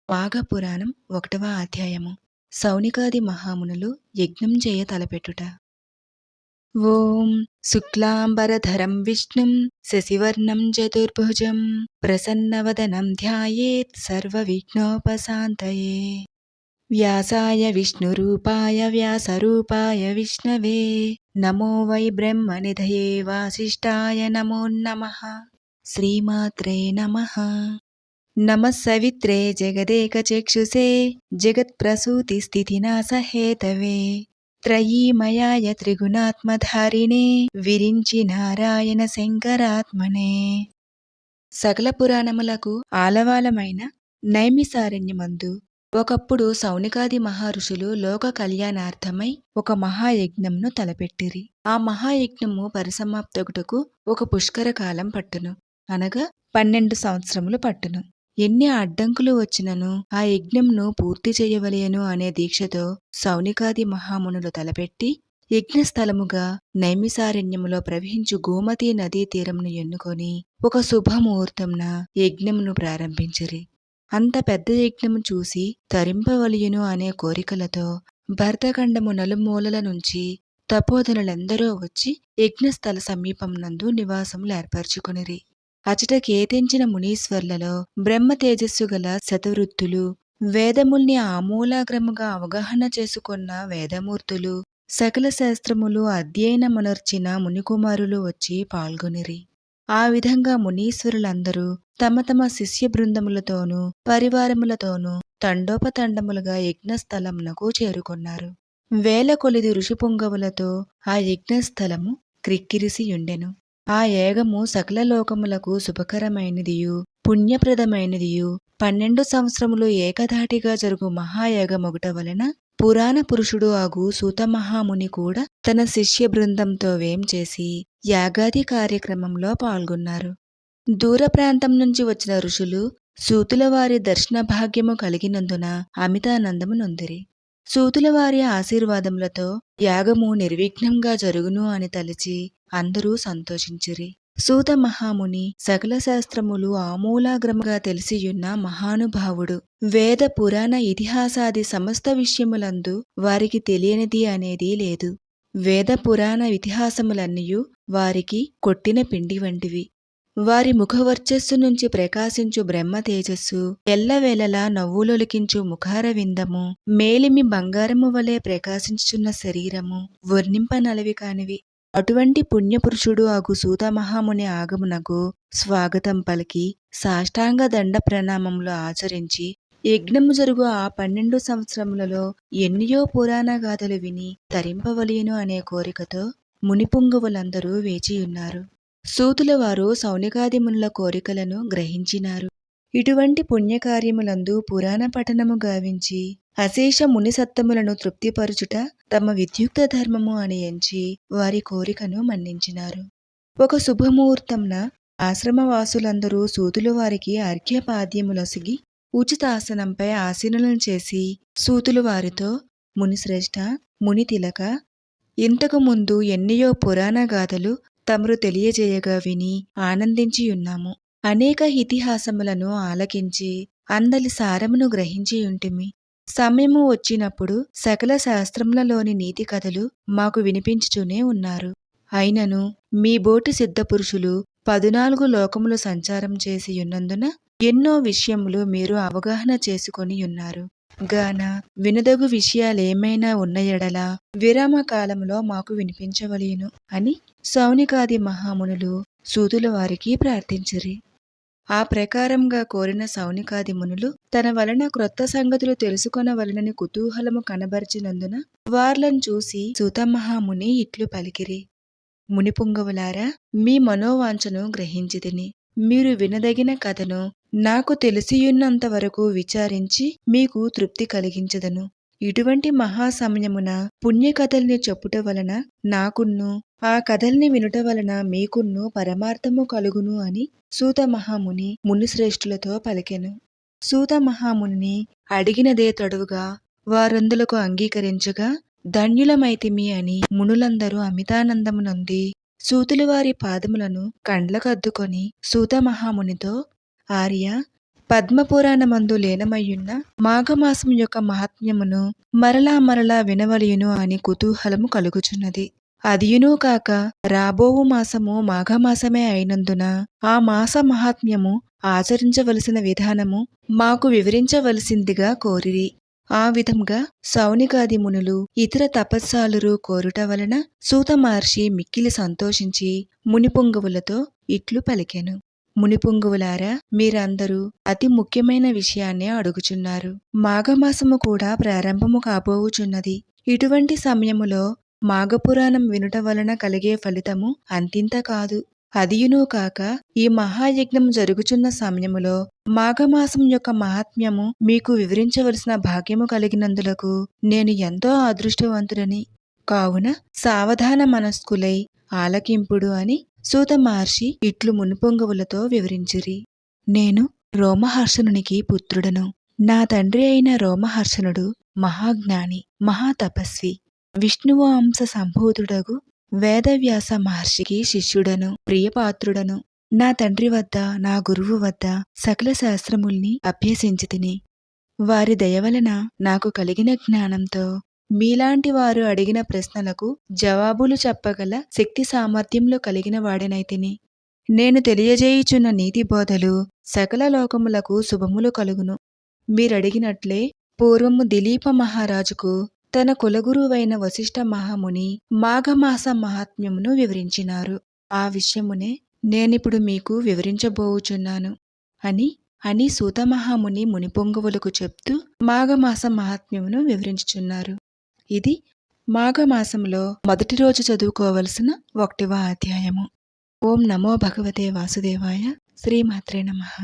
వాగపురాణం 1వ అధ్యాయము. సౌనికాది మహామునులు యజ్ఞం చేయ తలపెట్టుట. ఓం శుక్లాంబరధరం విష్ణుం శశివర్ణం చతుర్భుజం ప్రసన్నవదనం ధ్యాయేత్ సర్వవిఘ్నోపశాంతయే. వ్యాసాయ విష్ణురూపాయ వ్యాసరూపాయ విష్ణవే నమో వై బ్రహ్మనిధయే వాసిష్ఠాయ నమో నమః. శ్రీమాత్రే నమః. నమః సవిత్రే జగదేకచక్షుషే జగత్ప్రసూతిస్థితినాశహేతవే త్రయీమయాయ త్రిగుణాత్మధారిణే విరించి నారాయణ శంకరాత్మనే. సకల పురాణములకు ఆలవాలమైన నైమిసారణ్యమందు ఒకప్పుడు సౌనికాది మహర్షులు లోక కళ్యాణార్థమై ఒక మహాయజ్ఞంను తలపెట్టిరి. ఆ మహాయజ్ఞము పరిసమాప్తగుటకు ఒక పుష్కర కాలం పట్టును, అనగా 12 సంవత్సరములు పట్టును. ఎన్ని అడ్డంకులు వచ్చినను ఆ యజ్ఞంను పూర్తి చేయవలెను అనే దీక్షతో సౌనికాది మహామునులు తలపెట్టి యజ్ఞస్థలముగా నైమిసారణ్యములో ప్రవహించు గోమతీ నదీ తీరమును ఎన్నుకొని ఒక శుభముహూర్తంన యజ్ఞమును ప్రారంభించిరి. అంత పెద్ద యజ్ఞము చూసి తరింపవలయును అనే కోరికలతో భరతఖండము నలుమూలల నుంచి తపోధనులెందరో వచ్చి యజ్ఞస్థల సమీపమునందు నివాసములు ఏర్పరచుకొనిరి. అచట కేతించిన మునీశ్వర్లలో బ్రహ్మ తేజస్సు గల శతవృత్తులు, వేదముల్ని ఆమూలాగ్రముగా అవగాహన చేసుకున్న వేదమూర్తులు, సకల శాస్త్రములు అధ్యయనమునర్చిన మునికుమారులు వచ్చి పాల్గొనిరి. ఆ విధంగా మునీశ్వరులందరూ తమ తమ శిష్య బృందములతోనూ పరివారములతోనూ తండోపతండములుగా యజ్ఞస్థలమునకు చేరుకొన్నారు. వేల కొలిది ఋషిపుంగవులతో ఆ యజ్ఞస్థలము క్రిక్కిరిసియుండెను. ఆ యాగము సకల లోకములకు శుభకరమైనదియు పుణ్యప్రదమైనదియు 12 సంవత్సరములు ఏకధాటిగా జరుగు మహాయాగమొగుట వలన పురాణ పురుషుడు ఆగు సూతమహాముని కూడా తన శిష్య బృందంతో వేంచేసి యాగాది కార్యక్రమంలో పాల్గొన్నారు. దూర ప్రాంతం నుంచి వచ్చిన ఋషులు సూతుల వారి దర్శన భాగ్యము కలిగినందున అమితానందము నొందిరి. సూతుల వారి ఆశీర్వాదములతో యాగము నిర్విఘ్నంగా జరుగును అని తలచి అందరూ సంతోషించిరి. సూత మహాముని సకల శాస్త్రములు ఆమూలాగ్రముగా తెలిసియున్న మహానుభావుడు. వేద పురాణ ఇతిహాసాది సమస్త విషయములందు వారికి తెలియనిది అనేది లేదు. వేద పురాణ ఇతిహాసములన్నీయు వారికి కొట్టిన పిండి వంటివి. వారి ముఖవర్చస్సు నుంచి ప్రకాశించు బ్రహ్మ తేజస్సు, ఎల్లవేళలా నవ్వులొలికించు ముఖార విందము, మేలిమి బంగారము వలె ప్రకాశించుచున్న శరీరము వర్ణింపనలవి కానివి. అటువంటి పుణ్యపురుషుడు ఆగు సూతమహాముని ఆగమునకు స్వాగతం పలికి సాష్టాంగ దండ ప్రణామములు ఆచరించి యజ్ఞము జరుగు ఆ 12 సంవత్సరములలో ఎన్నియో పురాణ గాథలు విని తరింపవలయును అనే కోరికతో మునిపుంగవులందరూ వేచియున్నారు. సూతుల వారు సౌనికాదిమునుల కోరికలను గ్రహించినారు. ఇటువంటి పుణ్యకార్యములందు పురాణ పఠనము గావించి అశేష మునిసత్తములను తృప్తిపరుచుట తమ విద్యుక్త ధర్మము అని ఎంచి వారి కోరికను మన్నించినారు. ఒక శుభముహూర్తంన ఆశ్రమవాసులందరూ సూతుల వారికి అర్ఘ్యపాద్యములొసిగి ఉచితాసనంపై ఆసీనులను చేసి సూతుల వారితో, మునిశ్రేష్ఠ, ముని తిలక, ఇంతకు ముందు ఎన్నియో పురాణ గాథలు తమరు తెలియజేయగా విని ఆనందించియున్నాము. అనేక ఇతిహాసములను ఆలకించి అందలి సారమును గ్రహించియుంటిమి. సమయము వచ్చినప్పుడు సకల శాస్త్రములలోని నీతి కథలు మాకు వినిపించుతూనే ఉన్నారు. అయినను మీ బోటి సిద్ధపురుషులు 14 లోకములు సంచారం చేసియున్నందున ఎన్నో విషయములు మీరు అవగాహన చేసుకొని ఉన్నారు గాన వినదగు విషయాలేమైనా ఉన్న ఎడల విరామ కాలములో మాకు వినిపించవలెను అని సౌనికాది మహామునులు సూతుల వారికి ప్రార్థించిరి. ఆ ప్రకారంగా కోరిన సౌనికాది మునులు తన వలన క్రొత్త సంగతులు తెలుసుకొనవలనని కుతూహలము కనబరిచినందున వార్లను చూసి సూతమహాముని ఇట్లు పలికిరి. మునిపుంగవులారా, మీ మనోవాంఛను గ్రహించితిని. మీరు వినదగిన కథను నాకు తెలిసియున్నంత వరకు విచారించి మీకు తృప్తి కలిగించదను. ఇటువంటి మహాసమయమున పుణ్యకథల్ని చెప్పుట వలన నాకున్ను, ఆ కథల్ని వినుట వలన మీకున్ను పరమార్థము కలుగును అని సూతమహాముని మునిశ్రేష్ఠులతో పలికెను. సూతమహాముని అడిగినదే తడువుగా వారందులకు అంగీకరించగా ధన్యులమైతిమి అని మునులందరూ అమితానందము నొంది సూతుల వారి పాదములను కండ్లకద్దుకొని సూతమహామునితో, ఆర్య, పద్మపురాణమందు లీనమయ్యున్న మాఘమాసం యొక్క మహాత్మ్యమును మరలా మరలా వినవలయును అని కుతూహలము కలుగుచున్నది. అదియునూ కాక రాబోవు మాసము మాఘమాసమే అయినందున ఆ మాస మహాత్మ్యము ఆచరించవలసిన విధానము మాకు వివరించవలసిందిగా కోరిరి. ఆ విధంగా సౌనికాది మునులు ఇతర తపస్సాలురు కోరుట వలన సూత మహర్షి మిక్కిలి సంతోషించి మునిపుంగవులతో ఇట్లు పలికెను. మునిపుంగవులారా, మీరందరూ అతి ముఖ్యమైన విషయాన్నే అడుగుచున్నారు. మాఘమాసము కూడా ప్రారంభము కాబోవుచున్నది. ఇటువంటి సమయములో మాఘపురాణం వినుట వలన కలిగే ఫలితము అంతింత కాదు. అదియునూ కాక ఈ మహాయజ్ఞం జరుగుచున్న సమయములో మాఘమాసం యొక్క మహాత్మ్యము మీకు వివరించవలసిన భాగ్యము కలిగినందులకు నేను ఎంతో అదృష్టవంతుడని. కావున సావధాన మనస్కులై ఆలకింపుడు అని సూత మహర్షి ఇట్లు మునిపొంగవులతో వివరించిరి. నేను రోమహర్షణునికి పుత్రుడను. నా తండ్రి అయిన రోమహర్షణుడు మహాజ్ఞాని, మహాతపస్వి, విష్ణువు అంశ సంభూతుడగు వేదవ్యాస మహర్షికి శిష్యుడను, ప్రియపాత్రుడను. నా తండ్రి వద్ద, నా గురువు వద్ద సకల శాస్త్రముల్ని అభ్యసించితిని. వారి దయవలన నాకు కలిగిన జ్ఞానంతో మీలాంటి వారు అడిగిన ప్రశ్నలకు జవాబులు చెప్పగల శక్తి సామర్థ్యములు కలిగిన వాడినైతిని. నేను తెలియజేయుచున్న నీతి బోధలు సకల లోకములకు శుభములు కలుగును. మీరడిగినట్లే పూర్వము దిలీప మహారాజుకు తన కులగురువైన వశిష్ఠ మహాముని మాఘమాస మహాత్మ్యమును వివరించినారు. ఆ విషయమునే నేనిప్పుడు మీకు వివరించబోవుచున్నాను అని సూతమహాముని మునిపొంగవులకు చెప్తూ మాఘమాస మహాత్మ్యమును వివరించుచున్నారు. ఇది మాఘమాసంలో మొదటి రోజు చదువుకోవలసిన 1వ అధ్యాయము. ఓం నమో భగవతే వాసుదేవాయ. శ్రీమాత్రే నమః.